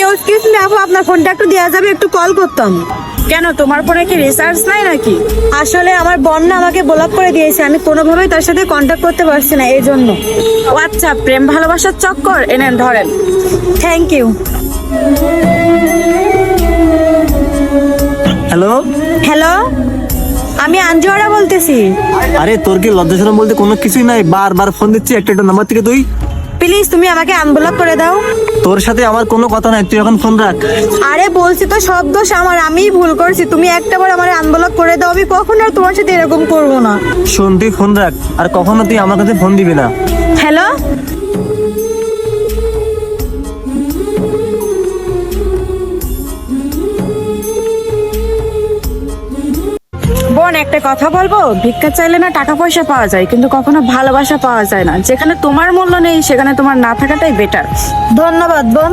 Excuse me আপু, আপনার ফোনটা একটু দেওয়া যাবে? একটু কল করতাম। কেন, তোমার ফোনে কি রিচার্জ নাই নাকি? আসলে আমার বন্যা আমাকে ব্লক করে দিয়েছে, আমি কোনোভাবেই তার সাথে কন্ট্যাক্ট করতে পারছি না, এই জন্য। ও আচ্ছা, প্রেম ভালোবাসার চক্কর। এনেন ধরেন। Thank you. হ্যালো। হ্যালো, আমি আঞ্জুয়ারা বলতেছি। আরে তোর কি লজ্জা শরম বলতে কোনো কিছুই নাই? বারবার ফোন দিচ্ছি একটা একটা নাম্বার থেকে তুই। প্লিজ তুমি আমাকে আনব্লক করে দাও। তোর সাথে আমার কোনো কথা নাই, তুই এখন ফোন রাখ। আরে বলছি তো, সব দোষ আমার, আমিই ভুল করছি। তুমি একটাবার আমার আনব্লক করে দাও, আমি কখনো আর তোমার সাথে এরকম করবো না। শোন, তুই ফোন রাখ, আর কখনো তুই আমার কাছে ফোন দিবি না। হ্যালো। বোন, একটা কথা বলবো? ভিক্ষা চাইলে না টাকা পয়সা পাওয়া যায়, কিন্তু কখনো ভালোবাসা পাওয়া যায় না। যেখানে তোমার মূল্য নেই সেখানে তোমার না থাকাটাই বেটার। ধন্যবাদ বোন।